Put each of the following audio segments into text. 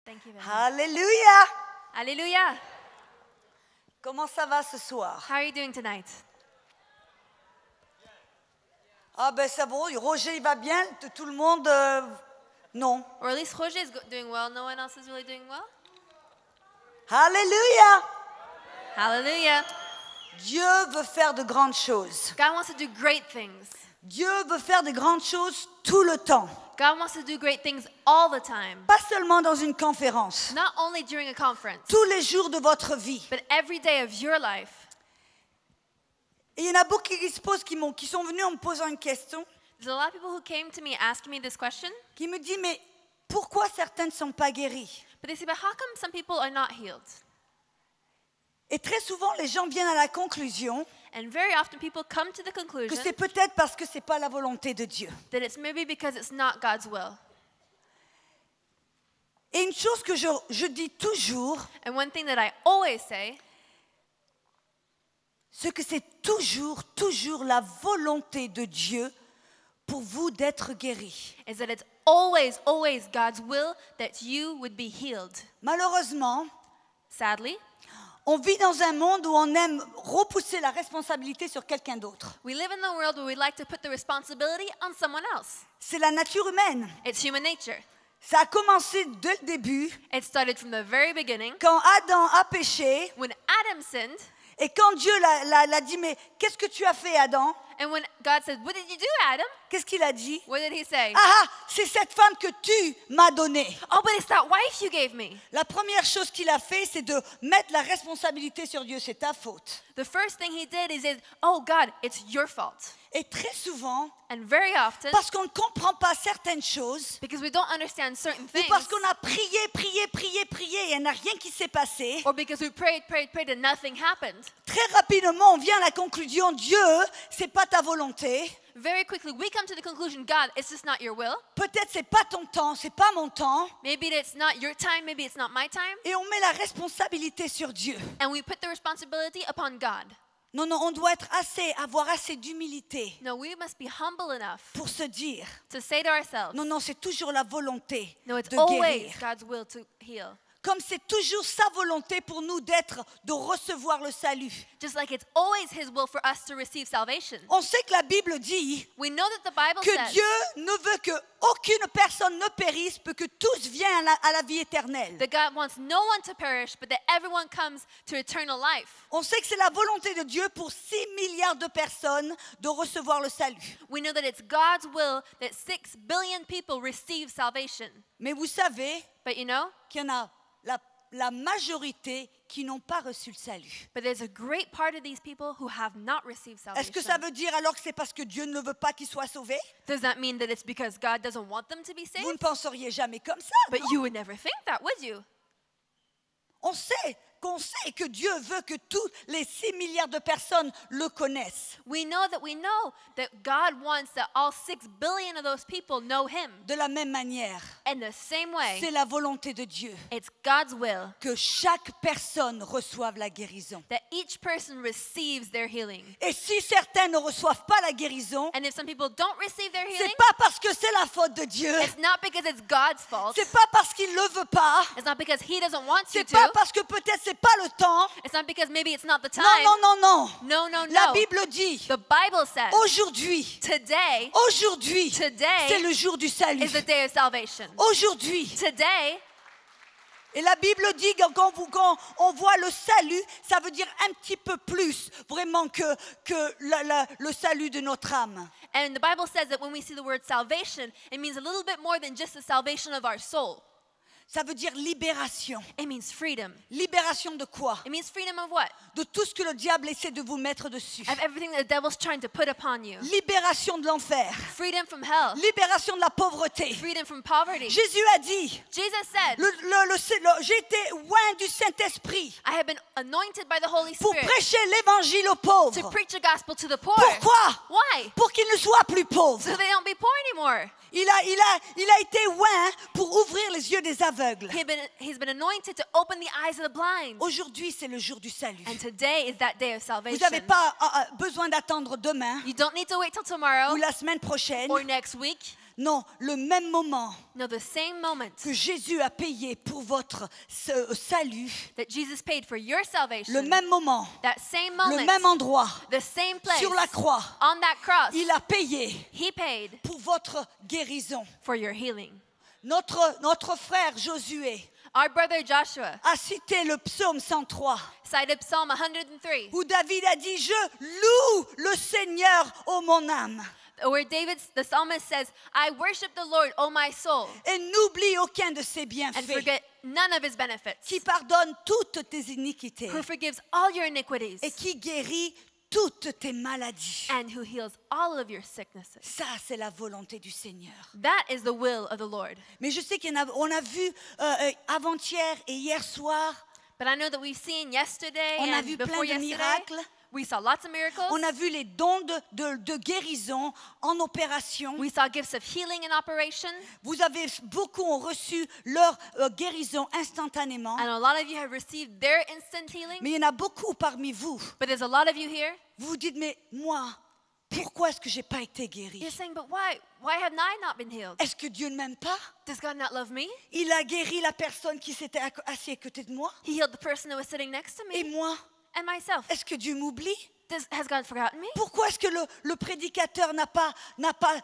Thank you very much. Alléluia! Hallelujah. Comment ça va ce soir? How are you doing tonight? Ah ben ça va, Roger il va bien, tout le monde non. Or at least Roger is doing well. No one else is really doing well. Alléluia! Hallelujah. Dieu veut faire de grandes choses. God wants to do great things. Dieu veut faire de grandes choses tout le temps. God wants to do great things all the time. Pas seulement dans une conférence. Not only during a conference, Tous les jours de votre vie. but every day of your life. Et il y en a beaucoup qui sont venus en me posant une question, There's a lot of people who came to me asking me this question, qui me disent mais pourquoi certains ne sont pas guéris? but they say, but how come some people are not healed? Et très souvent les gens viennent à la conclusion And very often people come to the que conclusion c'est peut-être parce que c'est pas la volonté de Dieu. that it's maybe because it's not God's will. Et une chose que je dis toujours, And one thing that I always say c'est que c'est toujours la volonté de Dieu pour vous d'être guéris. is that it's always God's will that you would be healed. Malheureusement, Sadly, on vit dans un monde où on aime repousser la responsabilité sur quelqu'un d'autre. we live in a world where we like to put the responsibility on someone else. C'est la nature humaine. It's human nature. Ça a commencé dès le début, It started from the very beginning quand Adam a péché, when Adam sinned, et quand Dieu l'a dit, mais qu'est-ce que tu as fait, Adam? and when God said, "What did you do, Adam?" Qu'est-ce qu'il a dit? What did he say? Ah, c'est cette femme que tu m'as donnée. Oh, but it's that wife you gave me. La première chose qu'il a fait, c'est de mettre la responsabilité sur Dieu, c'est ta faute. The first thing he did is said, "Oh God, it's your fault." Et très souvent, And very often, parce qu'on ne comprend pas certaines choses, because we don't understand certain ou things, parce qu'on a prié, et il n'y a rien qui s'est passé, or because we prayed and nothing happened, très rapidement, on vient à la conclusion, Dieu, c'est pas ta volonté, very quickly we come to the conclusion, God, it's just not your will. peut-être c'est pas ton temps, c'est pas mon temps, Maybe it's not your time, maybe it's not my time. et on met la responsabilité sur Dieu. And we put the responsibility upon God. Non, on doit avoir assez d'humilité No, we must be humble enough pour se dire, to say to ourselves, non, c'est toujours la volonté no, it's de always guérir. God's will to heal. Comme c'est toujours sa volonté pour nous de recevoir le salut. Just like it's always His will for us to receive salvation. On sait que la Bible dit We know that the Bible que says Dieu ne veut qu'aucune personne ne périsse, mais que tous viennent à la vie éternelle. that God wants no one to perish, but that everyone comes to eternal life. On sait que c'est la volonté de Dieu pour 6 milliards de personnes de recevoir le salut. We know that it's God's will that 6 billion people receive salvation. Mais vous savez But you know, qu'il y en a la majorité qui n'ont pas reçu le salut. but there's a great part of these people who have not received Est-ce que salvation. ça veut dire alors que c'est parce que Dieu ne veut pas qu'ils soient sauvés? Does that mean that it's because God doesn't want them to be Vous ne saved? penseriez jamais comme ça. But non? you would never think that, would you? On sait que Dieu veut que tous les 6 milliards de personnes le connaissent. We know that God wants that all 6 billion of those people know Him. De la même manière, In the same way, c'est la volonté de Dieu it's God's will que chaque personne reçoive la guérison. that each person receives their healing. Et si certains ne reçoivent pas la guérison, And if some people don't receive their healing, c'est pas parce que c'est la faute de Dieu. it's not because it's God's fault. C'est pas parce qu'il le veut pas. It's not because He doesn't want you C'est pas to. parce que peut-être c'est pas le temps. It's not because maybe it's not the time. Non. No. La Bible dit The Bible says aujourd'hui, today c'est le jour du salut. is the day of salvation. Aujourd'hui. Today, Et la Bible dit que quand on voit le salut, ça veut dire un petit peu plus vraiment que le salut de notre âme. and the Bible says that when we see the word salvation, it means a little bit more than just the salvation of our soul. Ça veut dire libération. It means freedom. Libération de quoi? It means freedom of what? De tout ce que le diable essaie de vous mettre dessus. Of everything that the devil's trying to put upon you. Libération de l'enfer. Freedom from hell. Libération de la pauvreté. Freedom from poverty. Jésus a dit, Jesus said, j'ai été oint du Saint-Esprit I have been anointed by the Holy pour Spirit prêcher l'évangile aux to pauvres. preach the gospel to the poor. Pourquoi? Why? Pour qu'ils ne soient plus pauvres. So they don't be poor anymore. Il a été oint pour ouvrir les yeux des aveugles. aveugles. He's been anointed to open the eyes of the blind. Aujourd'hui, c'est le jour du salut. And today is that day of Vous salvation. n'avez pas besoin d'attendre demain You don't need to wait till tomorrow ou la semaine prochaine. or next week. Non, le même moment No, the same moment que Jésus a payé pour votre salut, that Jesus paid for your salvation, le même moment, that same le moment, même endroit, the same place, sur la croix, on that cross, il a payé He paid pour votre guérison. for your healing. Notre frère Josué Our brother Joshua a cité le psaume 103 cited Psalm 103, où David a dit « Je loue le Seigneur, ô mon âme, where the psalmist says, I worship the Lord, O my soul, et n'oublie aucun de ses and bienfaits, forget none of his benefits, qui pardonne toutes tes iniquités who forgives all your iniquities, et qui guérit toutes tes maladies. » and who heals all of your sicknesses. Ça, c'est la volonté du Seigneur. That is the will of the Lord. Mais je sais qu'on a vu avant-hier et hier soir, But I know that we've seen yesterday on a and vu before plein de yesterday, miracles. we saw lots of miracles. On a vu les dons de guérison en opération. We saw gifts of healing in operation. Beaucoup ont reçu leur guérison instantanément. And a lot of you have received their instant healing. Mais il y en a beaucoup parmi vous. But there's a lot of you here. Vous vous dites, mais moi, pourquoi est-ce que je n'ai pas été guéri? You're saying, but why? Why have I not been healed? Est-ce que Dieu ne m'aime pas? Does God not love me? Il a guéri la personne qui s'était assise à côté de moi. He healed the person that was sitting next to Et me moi, and myself. est-ce que Dieu m'oublie? Has God forgotten me? Pourquoi est-ce que le prédicateur n'a pas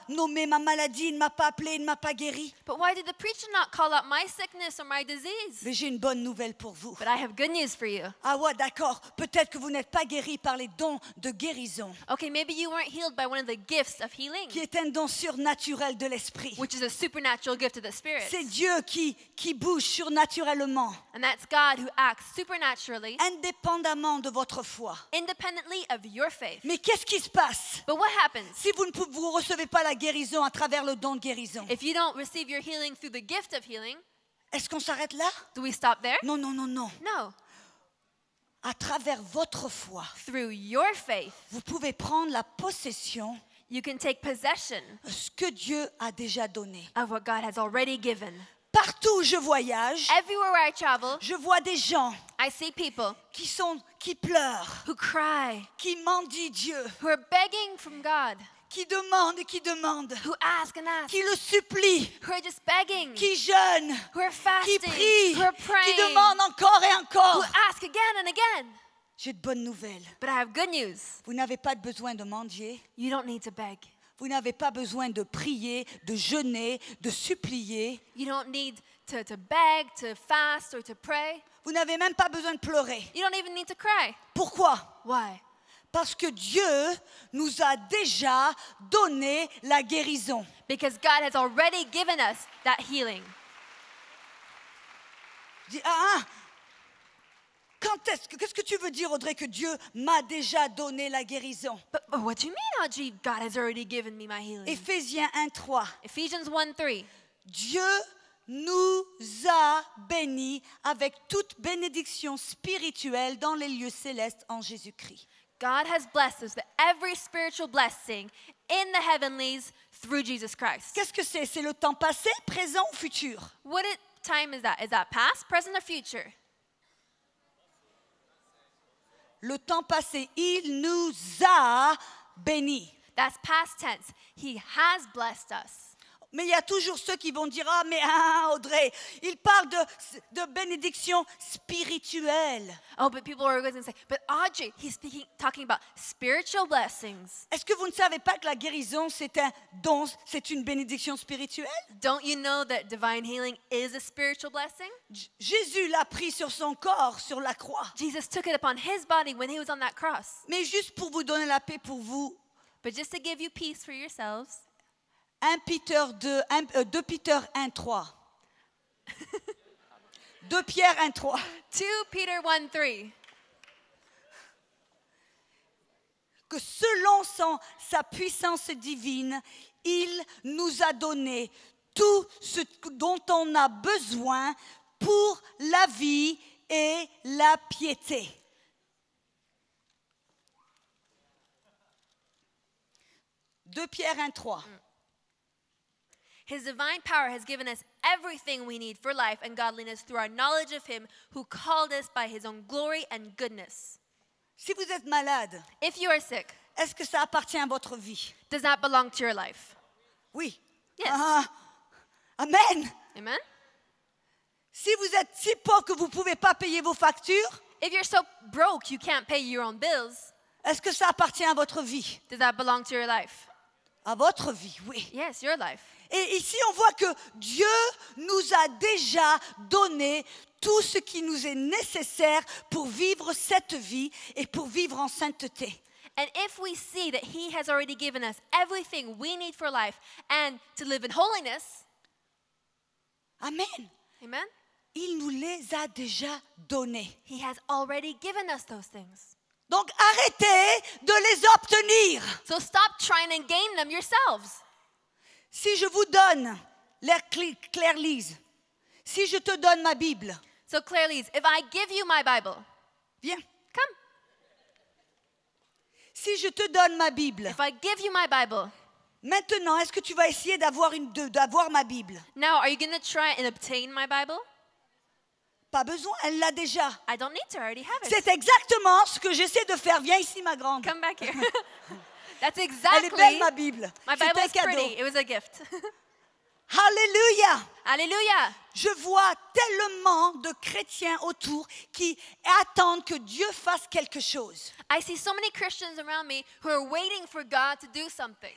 nommé ma maladie, il ne m'a pas appelé, il ne m'a pas guéri? But why did the preacher not call out my sickness or my disease? Mais j'ai une bonne nouvelle pour vous. But I have good news for you. Ah ouais, d'accord. Peut-être que vous n'êtes pas guéri par les dons de guérison, Okay, maybe you weren't healed by one of the gifts of healing, qui est un don surnaturel de l'esprit. which is a supernatural gift of the Spirit. C'est Dieu qui bouge surnaturellement, And that's God who acts supernaturally, indépendamment de votre foi. independently of your faith. Mais qu'est-ce qui se passe But what happens si vous ne recevez pas la guérison à travers le don de guérison? if you don't receive your healing through the gift of healing? Est-ce qu'on s'arrête là? Do we stop there? Non, non, non, non. No. À travers votre foi, Through your faith, vous pouvez prendre la possession you can take possession de ce que Dieu a déjà donné. of what God has already given. Partout où je voyage, Everywhere where I travel, je vois des gens I see people qui pleurent, who cry, qui mendient Dieu, who are begging from God, qui demandent et qui demandent, who ask and ask, qui le supplient, who are just begging, qui jeûnent, who are qui fasting, prient, who are qui praying, demandent encore et who encore. ask again and again. J'ai de bonnes nouvelles. But I have good news. Vous n'avez pas besoin de mendier. You don't need to beg. Vous n'avez pas besoin de prier, de jeûner, de supplier. You don't need to beg, to fast, or to pray. Vous n'avez même pas besoin de pleurer. You don't even need to cry. Pourquoi? Why? Parce que Dieu nous a déjà donné la guérison. Because God has already given us that healing. Je dis, qu'est-ce que tu veux dire, Audrey, que Dieu m'a déjà donné la guérison? But what do you mean, Audrey? God has already given me my healing. Éphésiens 1:3. Ephesians 1:3. Dieu nous a bénis avec toute bénédiction spirituelle dans les lieux célestes en Jésus-Christ. God has blessed us with every spiritual blessing in the heavenlies through Jesus Christ. Qu'est-ce que c'est? C'est le temps passé, présent ou futur? What time is that? Is that past, present, or future? Le temps passé, il nous a bénis. That's past tense. He has blessed us. Mais il y a toujours ceux qui vont dire, Audrey, il parle de bénédiction spirituelle. Oh, but people are going to say, but Audrey, he's talking about spiritual blessings. Est-ce que vous ne savez pas que la guérison, c'est un don, c'est une bénédiction spirituelle? Don't you know that divine healing is a spiritual blessing? Jésus l'a pris sur son corps, sur la croix. Jesus took it upon his body when he was on that cross. Mais juste pour vous donner la paix pour vous, But just to give you peace for yourselves, 2 Peter 1:3. 2 Pierre 1:3. 2 Peter 1:3. Que selon sa puissance divine, il nous a donné tout ce dont on a besoin pour la vie et la piété. « 2 Pierre 1:3. His divine power has given us everything we need for life and godliness through our knowledge of Him who called us by His own glory and goodness. Si vous êtes malade, If you are sick, est-ce que ça appartient à votre vie? does that belong to your life? Oui. Yes. Ah, amen. Amen? Si vous êtes si pauvre que vous ne pouvez pas payer vos factures, If you're so broke you can't pay your own bills, est-ce que ça appartient à votre vie? does that belong to your life? À votre vie, oui. Yes, your life. Et ici, on voit que Dieu nous a déjà donné tout ce qui nous est nécessaire pour vivre cette vie et pour vivre en sainteté. And if we see that He has already given us everything we need for life and to live in holiness, Amen. amen, Il nous les a déjà donnés. He has already given us those things. Donc arrêtez de les obtenir. So stop trying to gain them yourselves. Si je vous donne, Claire Lise, si je te donne ma Bible, So Claire Lise, if I give you my Bible, viens. come. Si je te donne ma Bible, If I give you my Bible, maintenant, est-ce que tu vas essayer d'avoir ma Bible? now are you going to try and obtain my Bible? Pas besoin, elle l'a déjà. I don't need to, I already have it. C'est exactement ce que j'essaie de faire. Viens ici, ma grande. Come back here. That's Elle est exactly, belle, ma Bible. my C'est Bible un is cadeau. pretty. It was a gift. Alléluia. Hallelujah. Je vois tellement de chrétiens autour qui attendent que Dieu fasse quelque chose. I see so many Christians around me who are waiting for God to do something.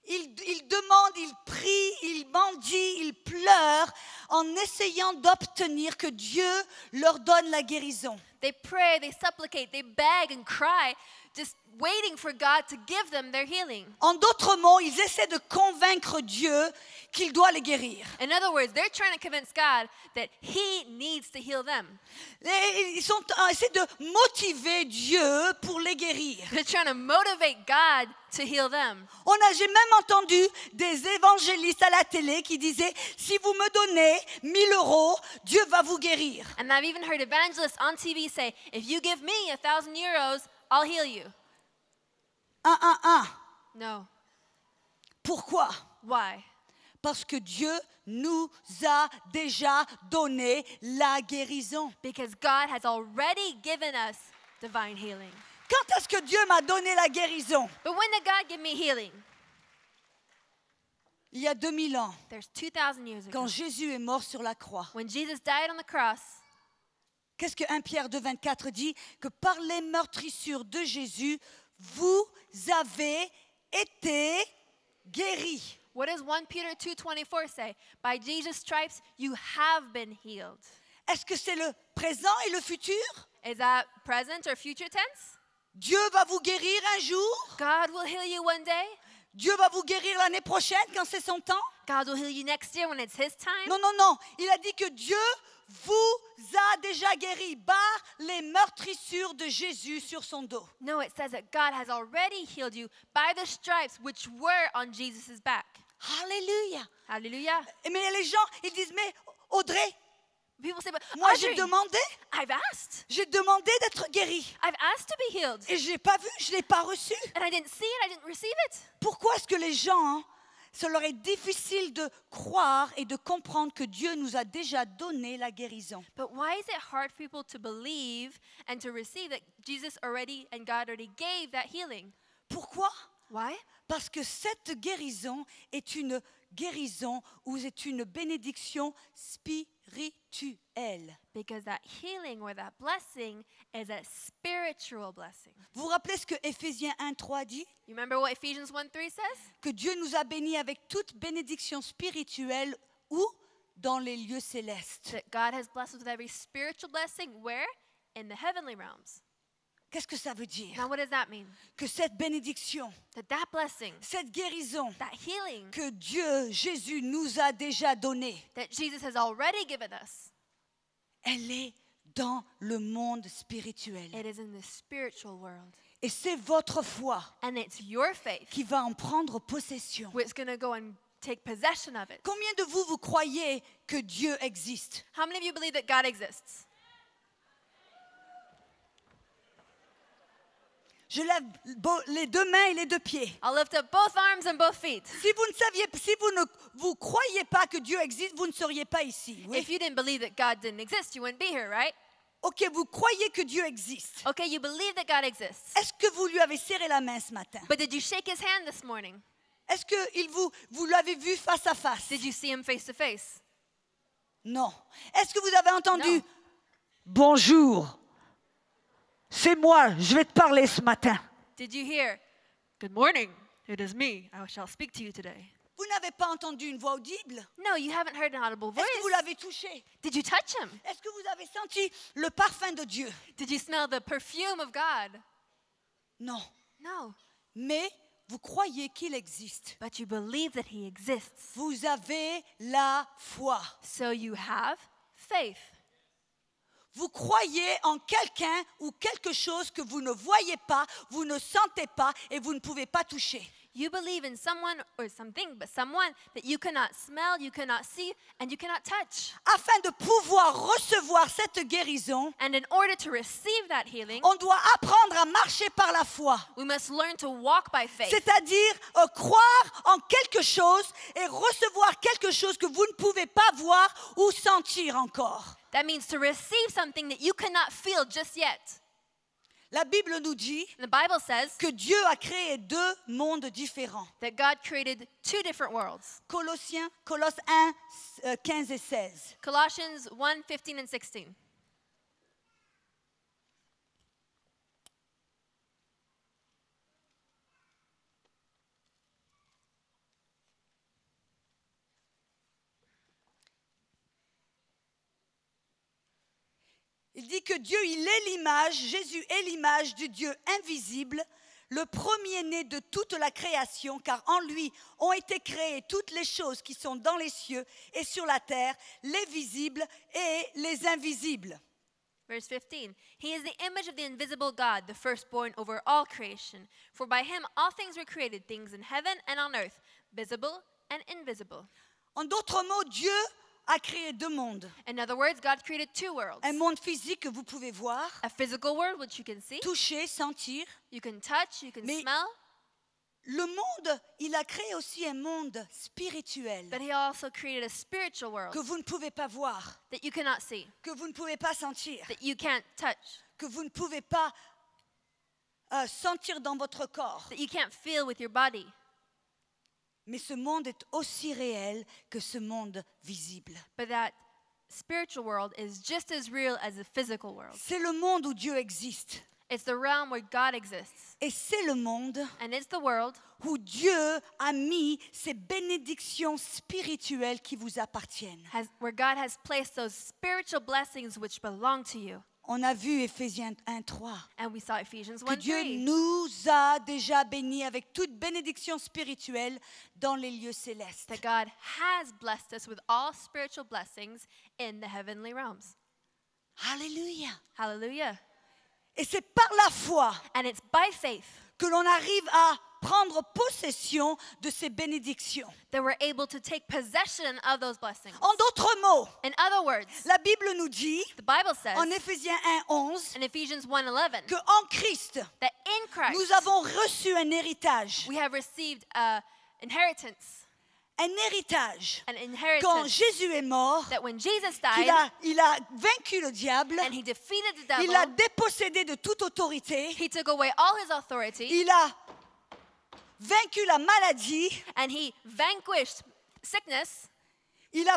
Ils demandent, ils prient, ils mendient, ils pleurent en essayant d'obtenir que Dieu leur donne la guérison. They pray, they supplicate, they beg and cry, just waiting for God to give them their healing. En d'autres mots, ils essaient de convaincre Dieu qu'il doit les guérir. In other words, they're trying to convince God that He needs to heal them. Ils essaient de motiver Dieu pour les guérir. They're trying to motivate God to heal them. J'ai même entendu des évangélistes à la télé qui disaient, si vous me donnez 1 000 €, Dieu va vous guérir. And I've even heard evangelists on TV say, if you give me 1,000 euros, I'll heal you. No. Pourquoi? Why? Parce que Dieu nous a déjà donné la guérison. Because God has already given us divine healing. Quand est-ce que Dieu m'a donné la guérison? But when did God give me healing? Il y a 2000 ans, There's 2,000 years ago. quand Jésus est mort sur la croix. When Jesus died on the cross, Qu'est-ce que 1 Pierre 2,24 dit? Que par les meurtrissures de Jésus, vous avez été guéris. what does 1 Peter 2:24 say? By Jesus' stripes, you have been healed. Est-ce que c'est le présent et le futur? Is that present or future tense? Dieu va vous guérir un jour? God will heal you one day. Dieu va vous guérir l'année prochaine quand c'est son temps? God will heal you next year when it's His time. Non, non, non. Il a dit que Dieu vous a déjà guéri par les meurtrissures de Jésus sur son dos. No, it says that God has already healed you by the stripes which were on Jesus' back. Alléluia. Hallelujah. Mais les gens, ils disent, mais Audrey, People say, but moi Audrey, I've asked. j'ai demandé d'être guéri. I've asked to be healed. Et je l'ai pas vu, je l'ai pas reçu. And I didn't see it, I didn't receive it. Pourquoi est-ce que les gens, ça leur est difficile de croire et de comprendre que Dieu nous a déjà donné la guérison? But why is it hard for people to believe and to receive that Jesus already and God already gave that healing? Pourquoi? Why? Parce que cette guérison est une guérison ou c'est une bénédiction spirituelle. Because that healing or that blessing is a spiritual blessing. Vous vous rappelez ce que Éphésiens 1:3 dit? You remember what Ephesians 1:3 says? Que Dieu nous a bénis avec toute bénédiction spirituelle ou dans les lieux célestes. That God has blessed us with every spiritual blessing. Where? In the heavenly realms. Qu'est-ce que ça veut dire? Now what does that mean? Que cette bénédiction, That blessing, cette guérison that healing que Dieu, Jésus nous a déjà donnée, that Jesus has already given us, elle est dans le monde spirituel. it is in the spiritual world. Et c'est votre foi And it's your faith qui va en prendre possession. which is going to go and take possession of it. Combien de vous croyez que Dieu existe? How many of you believe that God exists? Je lève les deux mains et les deux pieds. I'll lift up both arms and both feet. Si vous ne vous croyez pas que Dieu existe, vous ne seriez pas ici. Oui. If you didn't believe that God didn't exist, you wouldn't be here, right? Ok, vous croyez que Dieu existe. Okay, you believe that God exists. Est-ce que vous lui avez serré la main ce matin? But did you shake his hand this morning? Est-ce que vous l'avez vu face à face? Did you see him face to face? Non. Est-ce que vous avez entendu? Non. Bonjour, c'est moi, je vais te parler ce matin. Did you hear, good morning, it is me, I shall speak to you today? Vous n'avez pas entendu une voix audible? No, you haven't heard an audible voice. Est-ce que vous l'avez touché? Did you touch him? Est-ce que vous avez senti le parfum de Dieu? Did you smell the perfume of God? Non. No, Mais vous croyez qu'il existe. but you believe that he exists. Vous avez la foi. So you have faith. Vous croyez en quelqu'un ou quelque chose que vous ne voyez pas, vous ne sentez pas et vous ne pouvez pas toucher. You believe in someone or something, but someone that you cannot smell, you cannot see, and you cannot touch. Afin de pouvoir recevoir cette guérison, And in order to receive that healing, on doit apprendre à marcher par la foi. we must learn to walk by faith. C'est-à-dire croire en quelque chose et recevoir quelque chose que vous ne pouvez pas voir ou sentir encore. That means to receive something that you cannot feel just yet. La Bible nous dit And the Bible says que Dieu a créé deux mondes différents. that God created two different worlds. Colosse 1, 15 et 16. Colossians 1, 15 and 16. Il dit que Dieu, il est l'image, Jésus est l'image du Dieu invisible, le premier-né de toute la création, car en lui ont été créées toutes les choses qui sont dans les cieux et sur la terre, les visibles et les invisibles. Verse 15. He is the image of the invisible God, the firstborn over all creation. For by him all things were created, things in heaven and on earth, visible and invisible. En d'autres mots, Dieu a créé deux mondes. In other words, God created two worlds. Un monde physique que vous pouvez voir, A physical world, which you can see, toucher, sentir. you can touch, you can Mais- smell, Le monde, il a créé aussi un monde spirituel but he also created a spiritual world que vous ne pouvez pas voir, that you cannot see, que vous ne pouvez pas sentir, that you can't touch, que vous ne pouvez pas sentir dans votre corps. that you can't feel with your body. Mais ce monde est aussi réel que ce monde visible. But that spiritual world is just as real as the physical world. C'est le monde où Dieu existe. It's the realm where God exists. Et c'est le monde And it's the world où Dieu a mis ces bénédictions spirituelles qui vous appartiennent. where God has placed those spiritual blessings which belong to you. On a vu Éphésiens 1:3 And we saw Ephesians que 1, Dieu 3. nous a déjà bénis avec toute bénédiction spirituelle dans les lieux célestes. That God has blessed us with all spiritual blessings in the heavenly realms. Alléluia. Hallelujah. Et c'est par la foi And it's by faith que l'on arrive à prendre possession de ces bénédictions. that we're able to take possession of those blessings. En d'autres mots, In other words, la Bible nous dit the Bible says en Éphésiens 1:11 in Ephesians 1:11 que en Christ, that in Christ nous avons reçu un héritage. we have received an inheritance. Un héritage. An Quand inheritance Jésus est mort, that when Jesus il died il a vaincu le diable, and he defeated the il l'a devil, dépossédé de toute autorité, he took away all his authority il a vaincu la maladie, and he vanquished sickness il a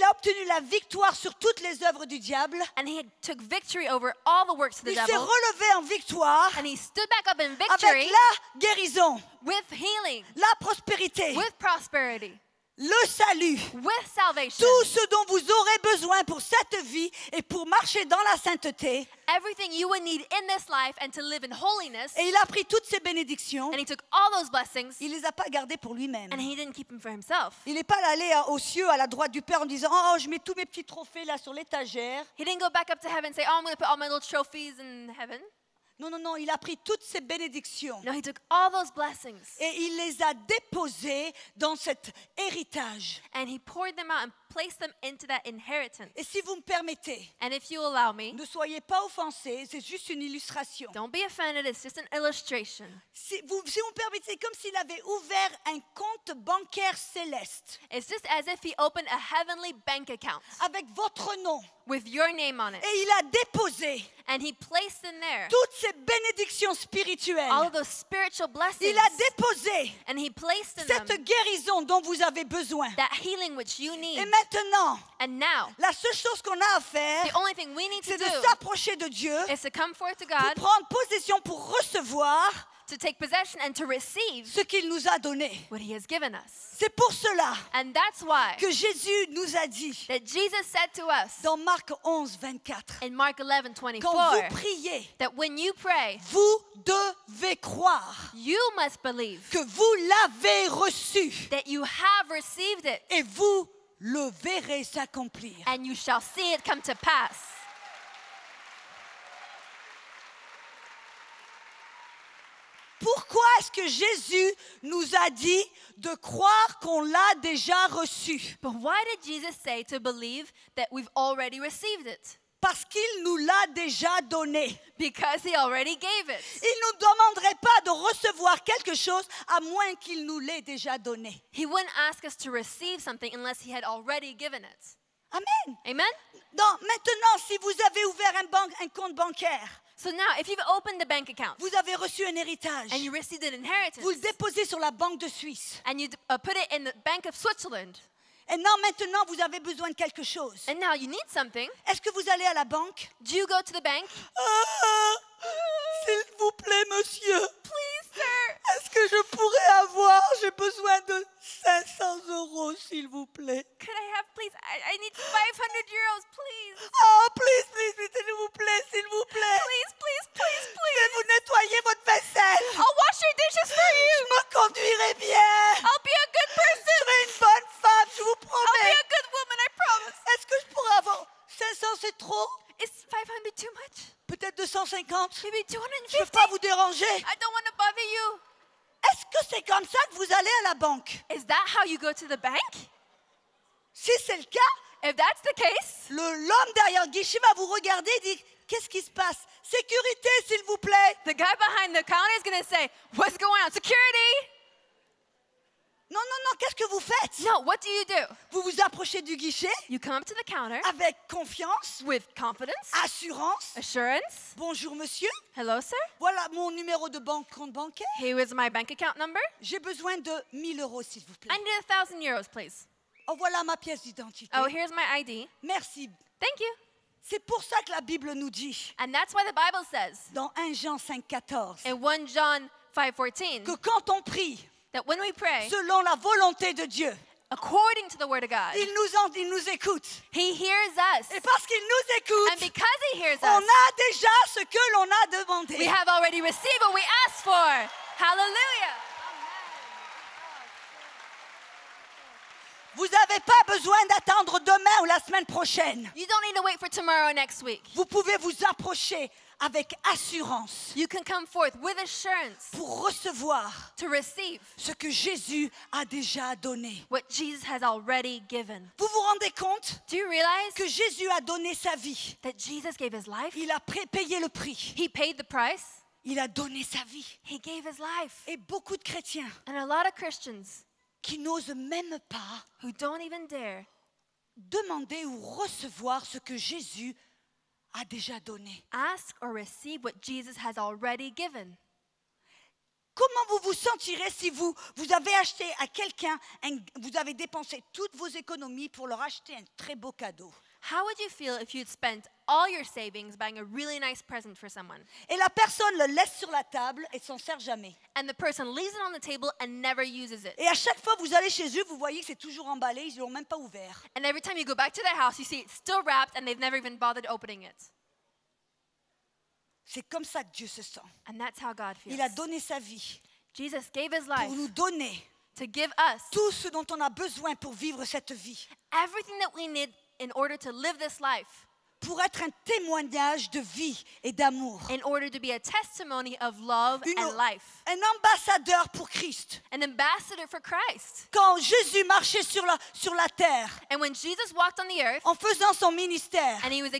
obtenu la victoire sur toutes les œuvres du diable, and he took victory over all the works of the il s'est devil relevé en victoire and he stood back up in avec victory la guérison, with healing, la prospérité, with prosperity, le salut, with salvation. tout ce dont vous aurez besoin pour cette vie et pour marcher dans la sainteté. Everything you would need in this life and to live in holiness. Et il a pris toutes ces bénédictions, And he took all those blessings il les a pas gardées pour lui-même. and he didn't keep them for himself. Il n'est pas allé aux cieux à la droite du Père en disant « Oh, je mets tous mes petits trophées là sur l'étagère. He didn't go back up to heaven and say, oh, I'm going to put all my little trophies in heaven. » Non, non, non, il a pris toutes ces bénédictions No, he took all those blessings et il les a déposées dans cet héritage. and he poured them out and placed them into that inheritance. Et si vous me permettez, And if you allow me, ne soyez pas offensés, c'est juste une illustration. don't be offended, it's just an illustration. Si vous me permettez, comme s'il avait ouvert un compte bancaire céleste It's just as if he opened a heavenly bank account avec votre nom with your name on it. et il a déposé And he placed in there toutes ces bénédictions spirituelles. all of those spiritual blessings. Il a déposé And he placed in cette them guérison dont vous avez besoin. that healing which you need. Et maintenant, And now, la seule chose qu'on a à faire, the only thing we need to c'est de do s'approcher de Dieu is to come forth to pour God, prendre possession, pour recevoir to take possession and to receive ce qu'il nous a donné. what he has given us. C'est pour cela And that's why que Jésus nous a dit that Jesus said to us dans Marc 11, 24, in Mark quand 11:24 vous priez, that when you pray, vous devez croire you must believe que vous l'avez reçu that you have received it et vous le verrez s'accomplir. and you shall see it come to pass. Pourquoi est-ce que Jésus nous a dit de croire qu'on l'a déjà reçu? But why did Jesus say to believe that we've already received it? Parce qu'il nous l'a déjà donné. Because he already gave it. Il ne nous demanderait pas de recevoir quelque chose à moins qu'il nous l'ait déjà donné. He wouldn't ask us to receive something unless he had already given it. Amen. Amen? Maintenant, si vous avez ouvert un compte bancaire, So now, if you've opened the bank account vous avez reçu un héritage, and you received an inheritance vous le déposez sur la Banque de Suisse. and you put it in the Bank of Switzerland, Et non, maintenant, vous avez besoin de quelque chose. and now you need something, Est-ce que vous allez à la banque? do you go to the bank? S'il vous plaît, monsieur, Please, sir, est-ce que je pourrais avoir, j'ai besoin de 500 €, s'il vous plaît. could I have, please, I need 500 euros, please. Oh, please, s'il vous plaît, s'il vous plaît. Please, please, please, Je vais please. vous nettoyer votre vaisselle. I'll wash your dishes for Je you. me conduirai bien. I'll be a good Je person. serai une bonne femme, je vous I'll be promets. a good woman, I promise. Est-ce que je pourrais avoir 500, c'est trop? Is 500 too much? Peut-être 250? Maybe Je ne veux 250? pas vous déranger. I don't want to bother you. Est-ce que c'est comme ça que vous allez à la banque? Is that how you go to the bank? Si c'est le cas, If that's the case, l'homme derrière le guichet va vous regarder et dire, qu'est-ce qui se passe? Sécurité, s'il vous plaît. the guy behind the counter is going to say, what's going on? Security? Non, qu'est-ce que vous faites? No, what do you do? Vous vous approchez du guichet You come up to the counter avec confiance, with confidence, assurance. assurance. Bonjour monsieur, Hello, sir. voilà mon numéro de compte bancaire. Here is my bank account number. J'ai besoin de 1000 €, s'il vous plaît. I need 1,000 euros, please. Oh, voilà ma pièce d'identité. Oh, here's my ID. Merci. Thank you. C'est pour ça que la Bible nous dit, And that's why the Bible says dans 1 Jean 5,14, in 1 John 5:14 que quand on prie that when we pray selon la volonté de Dieu, according to the word of God, il nous écoute. he hears us. Et parce qu'il nous And écoute, because he hears on us, a déjà ce que l'on a we demandé. have already received what we asked for. Hallelujah. Vous n'avez pas besoin d'attendre demain ou la semaine prochaine. You don't need to wait for tomorrow or next week. Vous pouvez vous approcher avec assurance You can come forth with assurance pour recevoir to receive ce que Jésus a déjà donné. what Jesus has already given. Vous vous rendez compte Do you realize que Jésus a donné sa vie? that Jesus gave his life? Il a payé le prix. He paid the price. Il a donné sa vie. He gave his life. Et beaucoup de chrétiens And a lot of Christians qui n'osent même pas who don't even dare demander ou recevoir ce que Jésus a déjà donné. ask or receive what Jesus has already given. Comment vous vous sentirez si vous avez acheté à quelqu'un, vous avez dépensé toutes vos économies pour leur acheter un très beau cadeau? How would you feel if you'd spent all your savings buying a really nice present for someone, Et la personne le laisse sur la table et s'en sert jamais. and the person leaves it on the table and never uses it? Et à chaque fois que vous allez chez eux, vous voyez que c'est toujours emballé, ils ne l'ont même pas ouvert. And every time you go back to their house, you see it's still wrapped and they've never even bothered opening it. C'est comme ça que Dieu se sent. And that's how God feels. Il a donné sa vie Jesus gave his pour life nous donner to give us tout ce dont on a besoin pour vivre cette vie. everything that we need in order to live this life. pour être un témoignage de vie et d'amour. in order to be a testimony of love and life. Un ambassadeur pour Christ. An ambassador for Christ. Quand Jésus marchait sur la terre, And when Jesus walked on the earth en faisant son ministère, and he was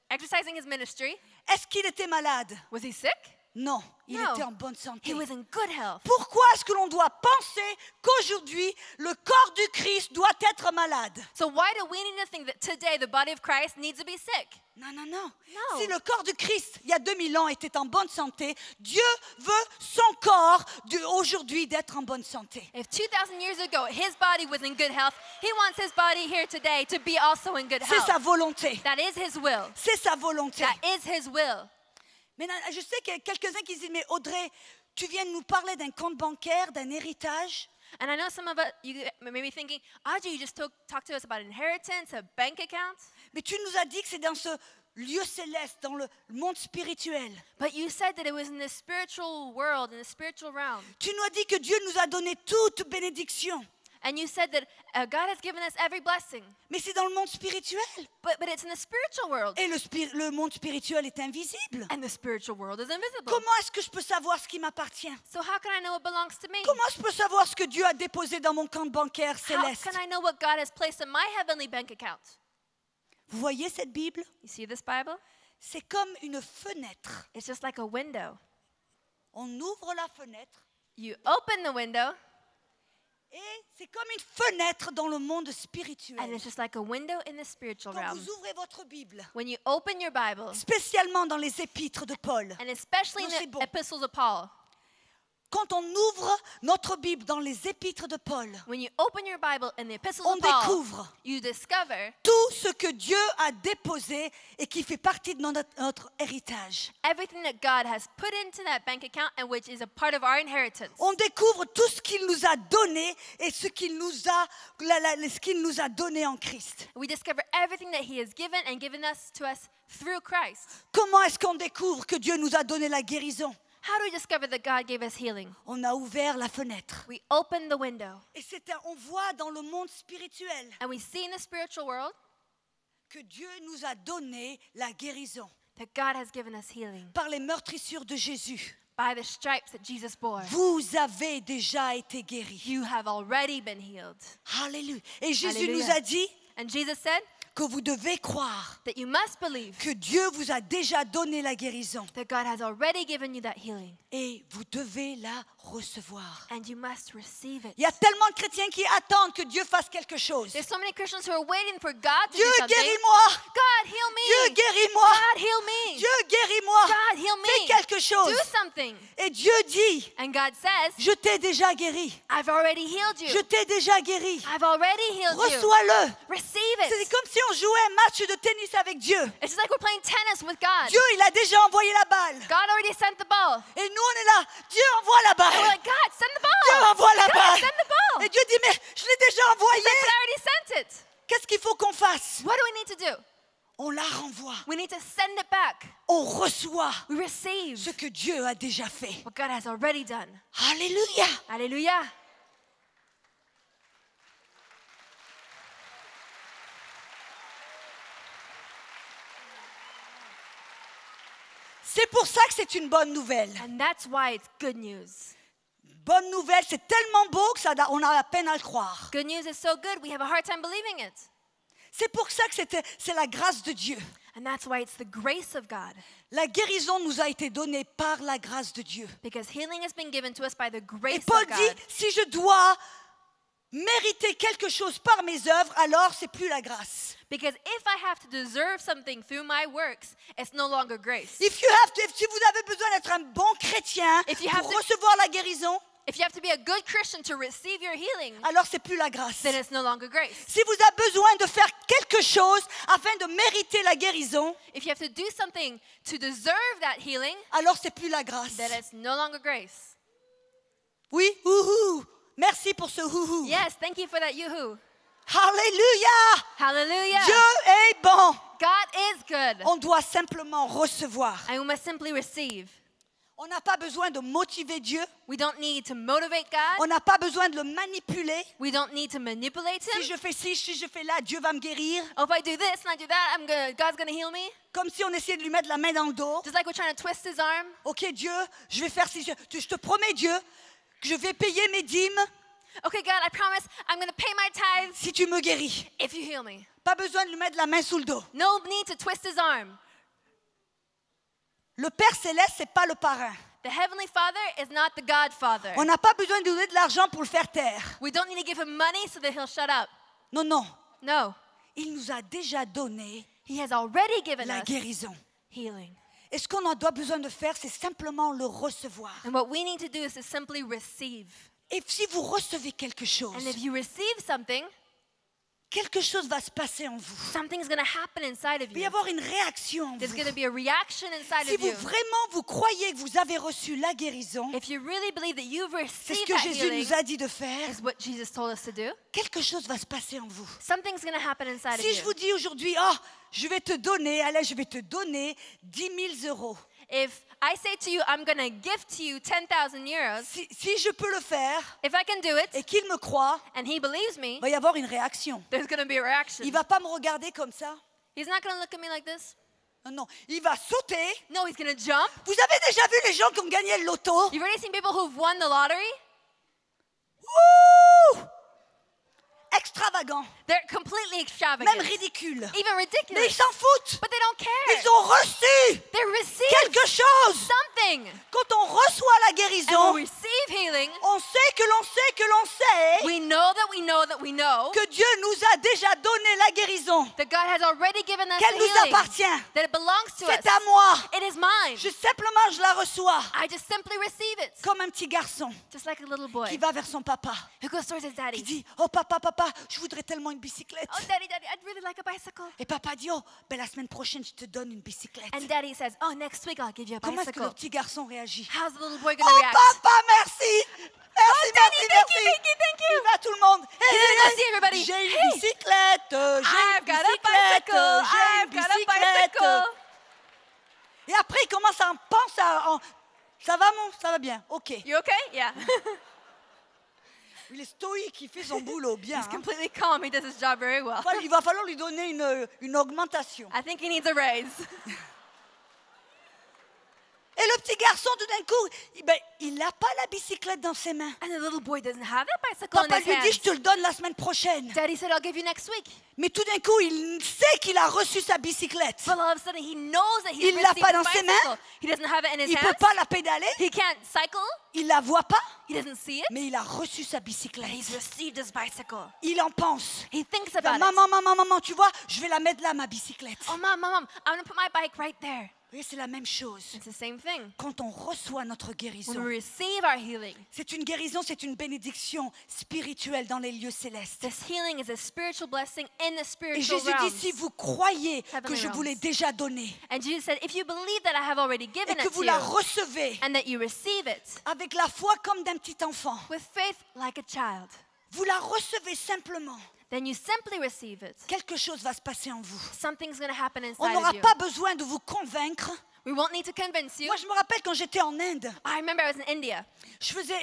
exercising his ministry, est-ce qu'il était malade? was he sick? Non, il No. était en bonne santé. He was in good health. Pourquoi est-ce que l'on doit penser qu'aujourd'hui, le corps du Christ doit être malade? So why do we need to think that today the body of Christ needs to be sick? Non. No. Si le corps du Christ, il y a 2000 ans, était en bonne santé, Dieu veut son corps aujourd'hui d'être en bonne santé. If 2,000 years ago his body was in good health, he wants his body here today to be also in good C'est health. sa volonté. That is his will. C'est sa volonté. That is his will. Mais je sais qu'il y a quelques-uns qui disent, mais Audrey, tu viens de nous parler d'un compte bancaire, d'un héritage. And I know some of you may be thinking, Audrey, you just talked to us about inheritance, a bank account. Mais tu nous as dit que c'est dans ce lieu céleste, dans le monde spirituel. But you said that it was in the spiritual world, in the spiritual realm. Tu nous as dit que Dieu nous a donné toute bénédiction. And you said that God has given us every blessing. Mais c'est dans le monde spirituel. But it's in the spiritual world. Et le monde spirituel est invisible. And the spiritual world is invisible. Comment est-ce que je peux savoir ce qui m'appartient? So how can I know what belongs to me? Comment je peux savoir ce que Dieu a déposé dans mon compte bancaire How céleste? can I know what God has placed in my heavenly bank account? Vous voyez cette Bible? You see this Bible? C'est comme une fenêtre. It's just like a window. On ouvre la fenêtre You open the window, et c'est comme une fenêtre dans le monde spirituel. and it's just like a window in the spiritual Quand realm. vous ouvrez votre Bible, When you open your Bible, spécialement dans les épîtres de Paul, and especially Non, in c'est the bon. epistles of Paul, quand on ouvre notre Bible dans les épîtres de Paul, when you open your Bible in the epistles on of Paul, découvre you discover tout ce que Dieu a déposé et qui fait partie de notre héritage. everything that God has put into that bank account and which is a part of our inheritance. On découvre tout ce qu'il nous a donné et ce qu'il nous a donné en Christ. We discover everything that He has given and given us to us through Christ. Comment est-ce qu'on découvre que Dieu nous a donné la guérison? How do we discover that God gave us healing? On a ouvert la fenêtre. We open the window Et on voit dans le monde spirituel and we see in the spiritual world que Dieu nous a donné la guérison that God has given us healing par les meurtrissures de Jésus. by the stripes that Jesus bore. Vous avez déjà été guéris. You have already been healed. Alléluia. Et Jésus Alléluia. nous a dit And Jesus said que vous devez croire that you must believe que Dieu vous a déjà donné la guérison that God has already given you that healing et vous devez la recevoir. and you must receive it. Il y a tellement de chrétiens qui attendent que Dieu fasse quelque chose. There's so many Christians who are waiting for God to Dieu, do something. guéris-moi. God, heal me. Dieu, guéris-moi. God, heal me. Dieu, guéris-moi. God, heal Fais me. quelque chose. Do something. Et Dieu dit, And God says, je t'ai déjà guéri. I've already healed you. Je t'ai déjà guéri. I've already healed you. Reçois-le. Receive C'est it. comme si on jouait un match de tennis avec Dieu. It's just like we're playing tennis with God. Dieu, il a déjà envoyé la balle. God already sent the ball. Et nous, on est là. Dieu envoie la And we're balle. like, God, send the Dieu ball. envoie la God, balle. send the ball. Et Dieu dit, mais je l'ai déjà envoyé. It's like, but I already sent it. Qu'est-ce qu'il faut qu'on fasse? What do we need to do? On la renvoie. We need to send it back. On reçoit We receive ce que Dieu a déjà fait. what God has already done. Alléluia. Hallelujah. C'est pour ça que c'est une bonne nouvelle. And that's why it's good news. Bonne nouvelle, c'est tellement beau que on a la peine à le croire. Good news is so good, we have a hard time believing it. C'est pour ça que c'est la grâce de Dieu. And that's why it's the grace of God. La guérison nous a été donnée par la grâce de Dieu. Because healing has been given to us by the Et grace Paul of God. dit, si je dois mériter quelque chose par mes œuvres, alors c'est plus la grâce. Because if I have to deserve something through my works, it's no longer grace. Si vous avez besoin d'être un bon chrétien If you have pour to- recevoir la guérison, If you have to be a good Christian to receive your healing, alors c'est plus la grâce. then it's no longer grace. Si vous avez besoin de faire quelque chose afin de mériter la guérison, If you have to do something to deserve that healing, alors c'est plus la grâce. then it's no longer grace. Oui, ouhou. Merci pour ce ouhou. Yes, thank you for that yoo-hoo. Alléluia. Hallelujah. Dieu est bon. God is good. On doit simplement recevoir. And we must simply receive. On n'a pas besoin de motiver Dieu. We don't need to motivate God. On n'a pas besoin de le manipuler. We don't need to manipulate Si him. je fais ci, si je fais là, Dieu va me guérir. Oh, if I do this and I do that, God's going to heal me. Comme si on essayait de lui mettre la main dans le dos. Just like we're trying to twist his arm. Ok Dieu, je vais faire ci. Je te promets Dieu que je vais payer mes dîmes Okay, God, I promise I'm going to pay my tithes si tu me guéris. if you heal me. Pas besoin de lui mettre la main sous le dos. No need to twist his arm. Le Père Céleste, c'est pas le parrain. The Heavenly Father is not the Godfather. On n'a pas besoin de lui donner de l'argent pour le faire taire. We don't need to give him money so that he'll shut up. Non, non. No, Il nous a déjà donné he has already given la us guérison. healing. Et ce qu'on a besoin de faire, c'est simplement le recevoir. And what we need to do is to simply receive. Et si vous recevez quelque chose, And if you receive something, quelque chose va se passer en vous. something's going to happen inside of Il va y you. avoir une réaction en There's vous. going to be a reaction inside Si of vous you. vraiment vous croyez que vous avez reçu la guérison, If you really believe that you've c'est ce received que that Jésus healing, nous a dit de faire, is what Jesus told us to do, quelque chose va se passer en vous. something's going to happen inside Si of je you. vous dis aujourd'hui, oh, je vais te donner, allez, je vais te donner 10 000 euros. If I say to you, I'm going to gift you 10,000 euros, Si je peux le faire if I can do it, et qu'il me croit, and he believes me, il va y avoir une réaction. there's going to be a reaction. Il ne va pas me regarder comme ça. He's not going to look at me like this. Non, non. Il va sauter. No, he's going to jump. Vous avez déjà vu les gens qui ont gagné le loto? You've already seen people who've won the lottery? Ouh! Extravagant. They're completely Même extravagant. ridicule. Even Mais ridiculous. ils s'en foutent. But they don't care. Ils ont reçu They receive quelque chose. something. Quand on reçoit la And guérison, when we receive healing, on sait que l'on sait que l'on sait we know that we know that we know que Dieu nous a déjà donné la guérison. that God has already given us Qu'elle the nous healing. appartient. That it belongs to us. C'est à moi. It is mine. Simplement, je la reçois. I just simply receive it. Comme un petit garçon Just like a little boy qui va vers son papa. who goes towards his Qui daddy. dit, oh papa, papa, je voudrais tellement une bicyclette. Oh, daddy, daddy, I'd really like a bicycle. Et papa dit, oh, ben la semaine prochaine, je te donne une bicyclette. And daddy says, oh, next week I'll give you a Comment est-ce que le bicycle. petit garçon réagit? How's the little boy going to Oh react? papa, merci. Merci, Daddy, merci, thank merci. you, thank you, thank you. Il va tout le monde. Hey, gonna go hey, see everybody. J'ai Hey. une bicyclette. J'ai I've une got a bicyclette. bicycle. J'ai une I've got a bicyclette. bicycle. Et après, il commence à en penser. Ça va, mon? Ça va bien. OK. You okay? Yeah. Il est stoïque, il fait son boulot bien. He's hein. completely calm. He does his job very well. Il va falloir lui donner une augmentation. I think he needs a raise. Et le petit garçon, tout d'un coup, il n'a pas la bicyclette dans ses mains. And the little boy doesn't have that bicycle in Papa his lui dit, je hands. te le donne la semaine prochaine. Daddy said, I'll give you next week. Mais tout d'un coup, il sait qu'il a reçu sa bicyclette. But all of a sudden, he knows that he's Il l'a received pas his dans ses bicycle. mains. He doesn't have it in his Il ne peut hands. pas la pédaler. He can't cycle. Il la voit pas. He doesn't see it. Mais il a reçu sa But bicyclette. he's received his bicycle. Il en pense. He thinks Il va, about it. maman, tu vois, je vais la mettre là, ma bicyclette. Oh, mom, I'm going to put my bike right there. Vous voyez, c'est la même chose. It's the same thing. Quand on reçoit notre When guérison, we receive our healing, c'est une guérison, c'est une bénédiction spirituelle dans les lieux célestes. this healing is a spiritual blessing in the Et spiritual Jésus dit, realms. si vous croyez que Heavenly je vous l'ai realms. déjà donné And Jesus said, if you believe that I have already et given que it vous to la you, recevez and that you receive it avec la foi comme d'un petit enfant, with faith like a child, vous la recevez simplement, then you simply receive it. quelque chose va se passer en vous. Something's going to happen On inside n'aura of you. pas besoin de vous convaincre. We won't need to convince you. Moi, je me rappelle quand j'étais en Inde, I remember I was in India, je faisais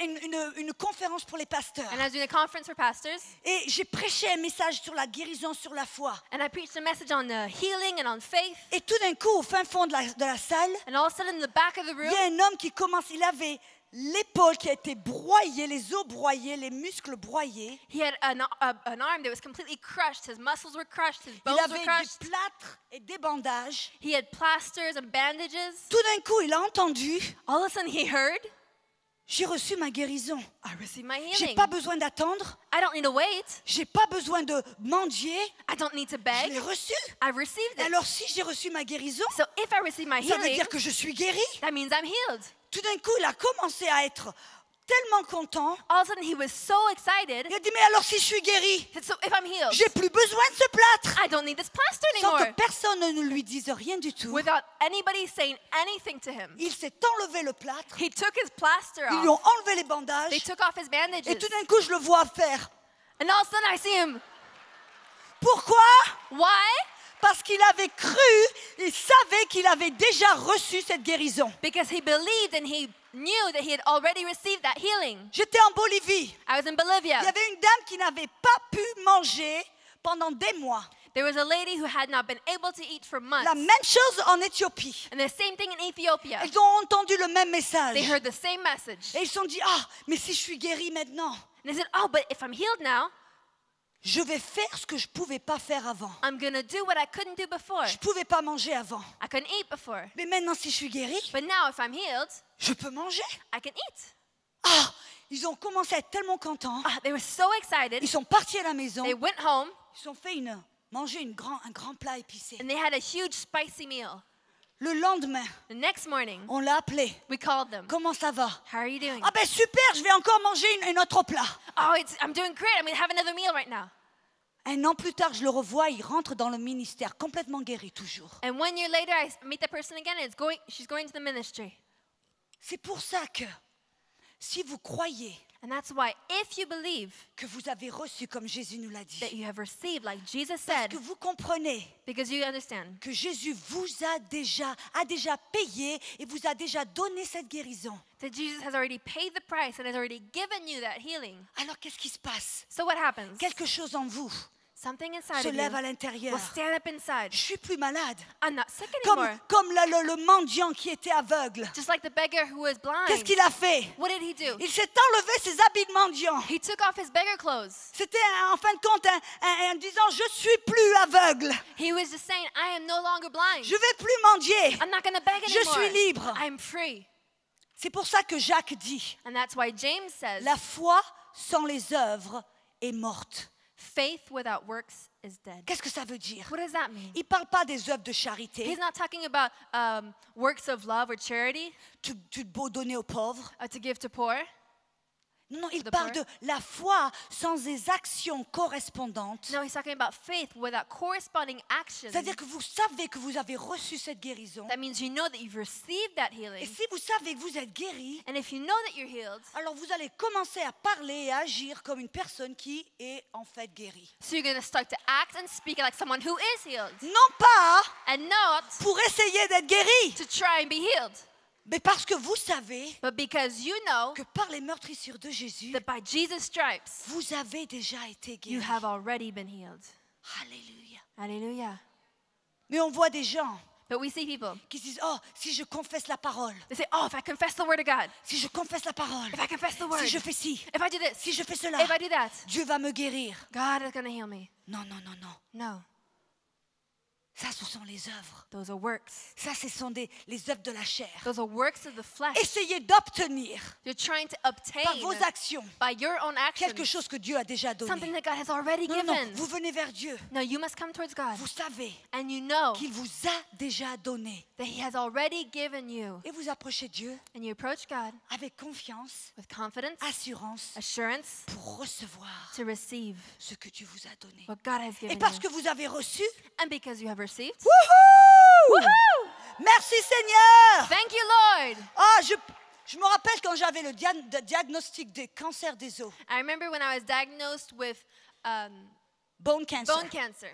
une conférence pour les pasteurs. and I was doing a conference for pastors, Et j'ai prêché un message sur la guérison, sur la foi. and I preached a message on healing and on faith. Et tout d'un coup, au fin fond de la salle, And all of a sudden, in the back of the il room, y a un homme qui commence, il avait l'épaule qui a été broyée, les os broyés, les muscles broyés. he had an arm that was completely crushed. His muscles were crushed. His Il bones were avait crushed. des plâtres et des bandages. He had plasters and bandages. Tout d'un coup, il a entendu, All of a sudden, he heard, j'ai reçu ma guérison. I received my J'ai healing. pas besoin d'attendre. I don't need to wait. J'ai pas besoin de mendier. I don't need to Je beg. l'ai reçu. I received Et it. alors, si j'ai reçu ma guérison, So if I receive my ça veut healing, dire que je suis guéri. that means I'm healed. Tout d'un coup, il a commencé à être tellement content. All of a sudden, he was so excited. Il a dit, mais alors si je suis guéri, He said, so if I'm healed, j'ai plus besoin de ce plâtre. I don't need this plaster Sans que anymore. personne ne lui dise rien du tout. Without anybody saying anything to him. Il s'est enlevé le plâtre. He took his plaster Ils lui off. ont enlevé les bandages. They took off his Et bandages. tout d'un coup, je le vois faire. And all of a sudden, I see him. Pourquoi? Why? Parce qu'il avait cru, il savait qu'il avait déjà reçu cette guérison. Because he believed and he knew that he had already received that healing. J'étais en Bolivie. I was in Bolivia. Il y avait une dame qui n'avait pas pu manger pendant des mois. There was a lady who had not been able to eat for months. La même chose en Éthiopie. And the same thing in Ethiopia. Ils ont entendu le même message. They heard the same message. Et ils se sont dit, ah, mais si je suis guérie maintenant, And they said, oh, but if I'm healed now, je vais faire ce que je ne pouvais pas faire avant. I'm going to do what I couldn't do before. Je ne pouvais pas manger avant. I couldn't eat before. Mais maintenant, si je suis guérie, But now if I'm healed, je peux manger. I can eat. Ah, ils ont commencé à être tellement contents. They were so excited. Ils sont partis à la maison. They went home Ils ont fait manger un grand plat épicé. and they had a huge spicy meal. Le lendemain, The next morning, on l'a appelé. we called them. Comment ça va? How are you doing? Ah ben super, je vais encore manger un autre plat. Oh, I'm doing great. I'm going to have another meal right now. Un an plus tard, je le revois, il rentre dans le ministère, complètement guéri toujours. And 1 year later, I meet that person again, and she's going to the ministry. C'est pour ça que si vous croyez And that's why, if you believe que vous avez reçu comme Jésus nous l'a dit, that you have received, like Jesus parce said, que vous comprenez because you understand que Jésus vous a déjà payé et vous a déjà donné cette guérison. that Jesus has already paid the price and has already given you that healing. Alors qu'est-ce qui se passe? So what happens? Quelque chose en vous Something inside se of lève à you l'intérieur. will stand up inside. Je suis plus malade. I'm not sick anymore. Comme le mendiant qui était aveugle. Just like the beggar who was blind. Qu'est-ce qu'il a fait? What did he do? Il s'est enlevé ses habits de mendiant. He took off his beggar clothes. C'était en fin de compte en disant je suis plus aveugle. He was just saying, I am no longer blind. Je vais plus mendier. I'm not going to beg Je anymore. suis libre. I'm free. C'est pour ça que Jacques dit And that's why James says, la foi sans les œuvres est morte. faith without works is dead. Qu'est-ce que ça veut dire? What does that mean? Il ne parle pas des œuvres de charité. He's not talking about works of love or charity Tu dois donner aux pauvres. to give to poor. Non, il The parle poor. de la foi sans des actions correspondantes. No, he's talking about faith without corresponding action. C'est-à-dire que vous savez que vous avez reçu cette guérison. That means you know that you've received that healing. Et si vous savez que vous êtes guéri, And if you know that you're healed, alors vous allez commencer à parler et à agir comme une personne qui est en fait guérie. so you're going to start to act and speak like someone who is healed. Non pas And not pour essayer d'être guéri, to try and be healed, mais parce que vous savez but because you know que par les meurtrissures de Jésus, that by Jesus' stripes, vous avez déjà été you guéri. have already been healed. Alléluia. Hallelujah. Mais on voit des gens But we see people, qui se disent, oh, si je confesse la parole, they say, oh, if I confess the word of God, si je confesse la parole, if I confess the word, si je fais ci, if I do this, si je fais cela, if I do that, Dieu va me guérir. God is going to heal me. Non, non, non, non. No, Ça, ce sont les œuvres. those are works. Ça, ce sont les œuvres de la chair. Those are works of the flesh. Essayez d'obtenir You're trying to par obtain vos actions by your own quelque actions chose que Dieu a déjà something donné. that God has already Non, non, given. vous venez vers Dieu. No, you must come towards God. Vous savez And you know qu'il vous a déjà donné. that He has already given you. Et vous approchez Dieu And you approach God avec confiance, with confidence, assurance, assurance pour recevoir to receive ce que Dieu vous a donné. what God has Et given parce you. que vous avez reçu, And because you have received, wouhou! woohoo! Merci Seigneur! Thank you, Lord. Ah, je me rappelle quand j'avais le diagnostic des cancers des os, I remember when I was diagnosed with bone cancer. bone cancer.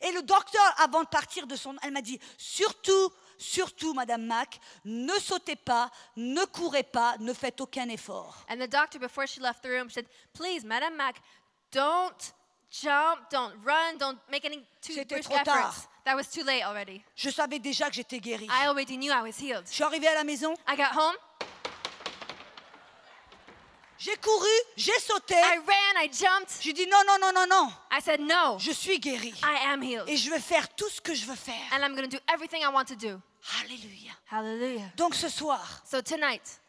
Et le docteur, avant de partir elle m'a dit, surtout, Madame Mac, ne sautez pas, ne courez pas, ne faites aucun effort. And the doctor, before she left the room, said, please, Madame Mac, don't jump, don't run, don't make any too C'était brisk trop tard. efforts. That was too late already. Je savais déjà que j'étais guérie. I already knew I was healed. Je suis arrivée à la maison, I got home, j'ai couru, j'ai sauté. I ran, I jumped. J'ai dit non, non, non, non, non, I said, no, je suis guérie. I am healed. Et je vais faire tout ce que je veux faire. And I'm going to do everything I want to do. Alléluia. Hallelujah. Donc ce soir, So tonight,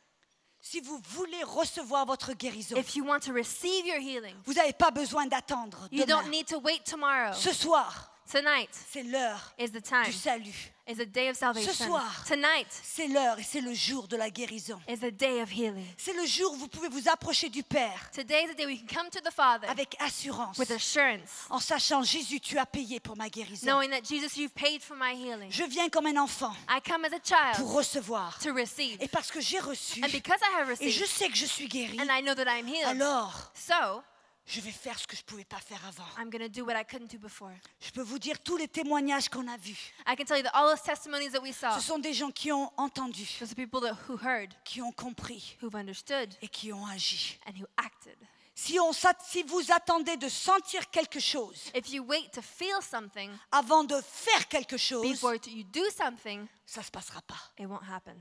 si vous voulez recevoir votre guérison, if you want to receive your healing, vous n'avez pas besoin d'attendre you demain. don't need to wait tomorrow. Ce soir, Tonight c'est l'heure is the time, du salut. is the day of salvation. Ce soir. Tonight C'est l'heure et c'est le jour de la guérison. is the day of healing. C'est le jour où vous pouvez vous approcher du Père Today is the day we can come to the Father avec assurance, with assurance, en sachant, Jésus, tu as payé pour ma guérison. knowing that Jesus, you've paid for my healing. Je viens comme un enfant I come as a child pour recevoir. to receive. Et parce que j'ai reçu, And because I have et je received, sais que je suis guérie, and I know that I'm healed, alors so je vais faire ce que je ne pouvais pas faire avant. I'm going to do what I couldn't do before. Je peux vous dire tous les témoignages qu'on a vus. I can tell you that all those testimonies that we saw, Ce sont des gens qui ont entendu, those are people who heard, qui ont compris who've understood, et qui ont agi. and who acted. Si vous attendez de sentir quelque chose If you wait to feel something avant de faire quelque chose, before you do something, ça ne se passera pas. it won't happen.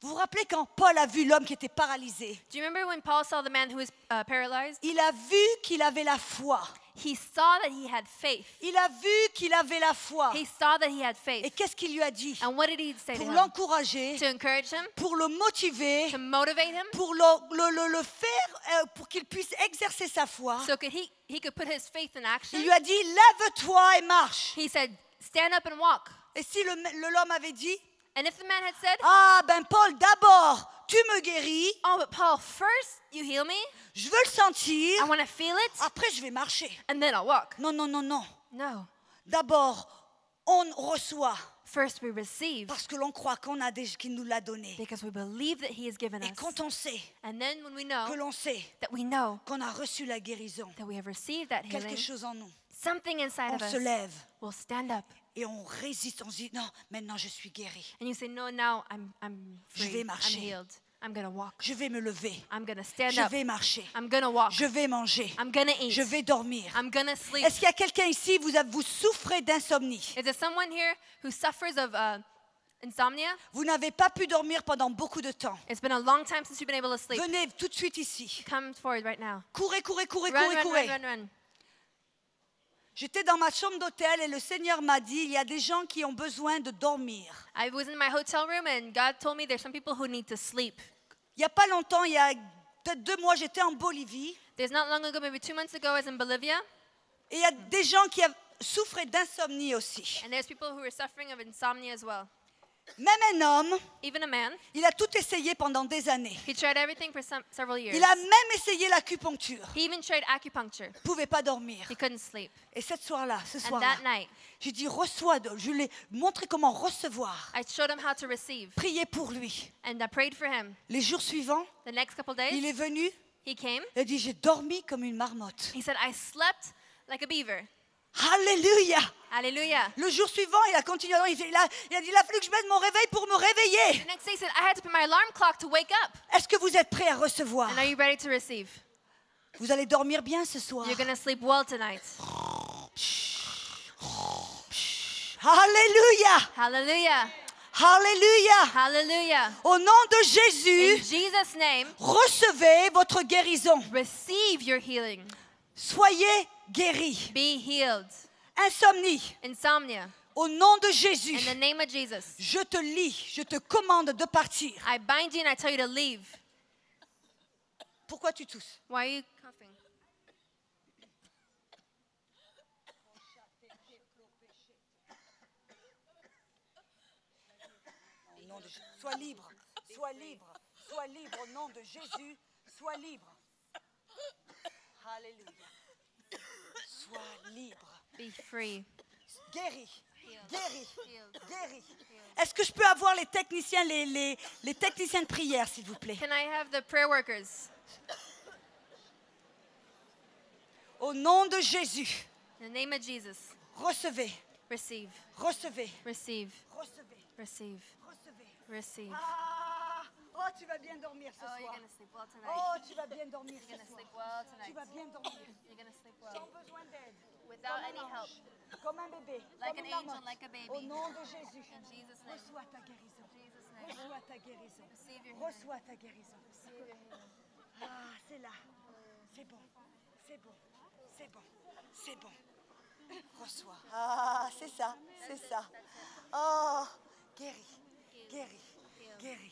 Vous vous rappelez quand Paul a vu l'homme qui était paralysé? Do you remember when Paul saw the man who was paralyzed? Il a vu qu'il avait la foi. He saw that he had faith. Il a vu qu'il avait la foi. He saw that he had Et faith. qu'est-ce qu'il lui a dit? And what did he say to Pour him? l'encourager, To encourage him, pour le motiver, to motivate him, pour le faire, pour qu'il puisse exercer sa foi. so he could put his faith in action. Il lui a dit, lève-toi et marche. He said, stand up and walk. Et si l'homme avait dit, And if the man had said, ah ben Paul, d'abord, tu me guéris, oh, but Paul, first you heal me, je veux le sentir, I want to feel it, après je vais marcher. and then I'll walk. Non, non, non, non. No. D'abord, on reçoit First we receive parce que l'on croit qu'il nous l'a donné. because we believe that he has given Et us. quand on sait, And then when we que know l'on sait that we know qu'on a reçu la guérison, that we have received that quelque healing, chose en nous, something inside on of us se lève will stand up. et on résiste, on se dit, non, maintenant je suis guéri. And you say, no, now I'm Je free, vais I'm marcher. healed. I'm going to walk. Je vais me lever, I'm going to stand je up. vais marcher, I'm going to walk. je vais manger, I'm going to eat. je vais dormir. I'm going to sleep. Est-ce qu'il y a quelqu'un ici, vous souffrez d'insomnie? Is there someone here who suffers of insomnia? Vous n'avez pas pu dormir pendant beaucoup de temps. It's been a long time since you've been able to sleep. Venez tout de suite ici. Come forward right now. Courez, courez, courez, Run, courez, run, courez. run, run, run. J'étais dans ma chambre d'hôtel et le Seigneur m'a dit, il y a des gens qui ont besoin de dormir. I was in my hotel room and God told me there's some people who need to sleep. Il n'y a pas longtemps, il y a peut-être 2 mois, j'étais en Bolivie There's not long ago, maybe 2 months ago, I was in Bolivia, et il y a des gens qui souffraient d'insomnie aussi. and there's people who were suffering of insomnia as well. Même un homme, Even a man, il a tout essayé pendant des années. he tried everything for several years. Il a même essayé l'acupuncture. He even tried acupuncture. Il ne pouvait pas dormir. He couldn't sleep. Et ce soir-là, And that night, j'ai dit, reçois, je lui ai montré comment recevoir. I showed him how to receive, Priez pour lui. and I prayed for him. Les jours suivants, The next couple il days, est venu, he came. il a dit, j'ai dormi comme une marmotte. He said, I slept like a beaver. Alléluia! Hallelujah. Le jour suivant, il a continué. Il a dit, il a fallu que je mette mon réveil pour me réveiller. The next day, he said, I had to put my alarm clock to wake up. Est-ce que vous êtes prêts à recevoir? And are you ready to receive? Vous allez dormir bien ce soir. You're going to sleep well tonight. Alléluia! Hallelujah. Alléluia! Hallelujah. Au nom de In Jésus, Jesus' name, recevez votre guérison. receive your healing. Soyez guéris. Be healed. Insomnie, Insomnia. au nom de Jésus, In the name of Jesus, je te lis, je te commande de partir. I bind you and I tell you to leave. Pourquoi tu tousses? Why are you coughing? Au nom de Jésus. Sois libre, sois libre, sois libre au nom de Jésus, sois libre. Alléluia. Sois libre. Be free. Guéri, guéri, Healed. guéri. Est-ce que je peux avoir les techniciens, les techniciens de prière, s'il vous plaît? Can I have the prayer workers? Au nom de Jésus, In the name of Jesus, recevez, receive, recevez, receive, recevez, receive, recevez. receive. Ah, oh, tu vas bien dormir ce Oh, you're soir. going to sleep well tonight. Oh, tu vas bien dormir You're going ce to sleep soir. well Tu tonight. vas bien dormir. You're going to sleep Sans well. besoin d'aide. Without any help. Comme un bébé. Like comme an une angel, marmotte. like a baby. Au nom de Jésus. In Jesus' name. Reçois ta guérison. In Jesus' name. Reçois ta guérison. Receive your healing. Reçois ta guérison. Receive your healing. Ah, c'est là. C'est bon. C'est bon. C'est bon. C'est bon. Reçois. Ah, c'est ça. C'est ça. Oh, guéri. Guéri. Guéri.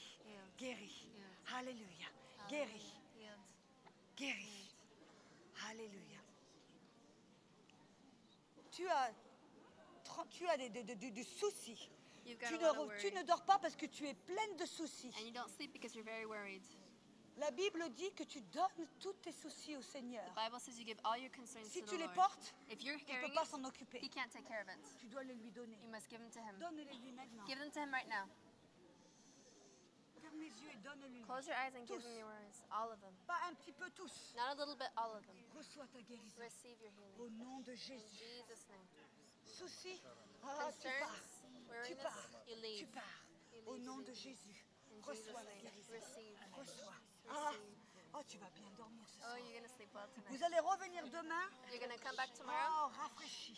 Guéri. Alléluia. Guéri. Healed. Guéri. Alléluia. Tu as du souci. You've got Tu a lot of ne, worry. tu ne dors pas parce que tu es pleine de soucis. And you don't sleep because you're very worried. La Bible dit que tu donnes tous tes soucis au Seigneur. The Bible says you give all your concerns Si to tu the les Lord. portes, If you're il ne carrying peut pas it, s'en occuper. He can't take care of it. Tu dois les lui donner. You must give them to Him. Donne-les lui maintenant. Give them to Him right now. Fermez yeux et donne-lui. Close your eyes and give Tous. him your words. All of them. Pas un petit peu tous. Not a little bit, all of them. Reçois ta guérison. Receive your healing. Au nom de In Jésus. Jesus' name. Soucis, ah, tu pars. Concerns, Tu weariness, pars. you Tu leave. pars. You Au leave. nom de Jésus. In Reçois Jesus' la name. guérison. Receive. Reçois. Ah, Receive. oh, tu vas bien dormir ce Oh, soir. you're going to sleep well tonight. Vous allez revenir demain. You're going to come back tomorrow Oh, rafraîchi.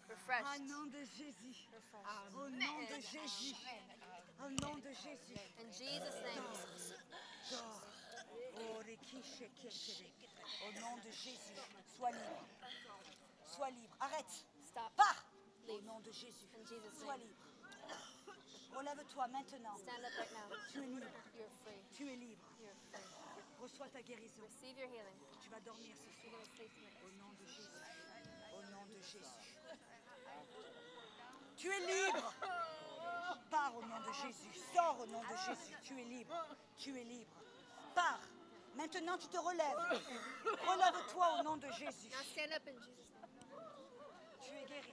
Au refreshed. nom de Jésus. Refreshed. Au nom de Jésus. Au nom de Jésus. In Jesus' name. Dors. Oh, Rekiche Ketere. Au nom de Jésus. Sois libre. Sois libre. Arrête. Stop. Pars. Au Leave. nom de Jésus. In Jesus' Sois name. libre. Relève-toi maintenant. Stand up right now. Tu es libre. You're free. Tu es libre. You're free. Reçois ta guérison. Receive your healing. Tu vas dormir ce You're soir. going to sleep tonight. Au nom de Jésus. Au nom de Jésus. Tu es libre. Pars au nom de Jésus. Sors au nom de Jésus. Tu es libre. Tu es libre. Pars. Maintenant, tu te relèves. Relève-toi au nom de Jésus. Now stand up in Jesus' name. Tu es guéri.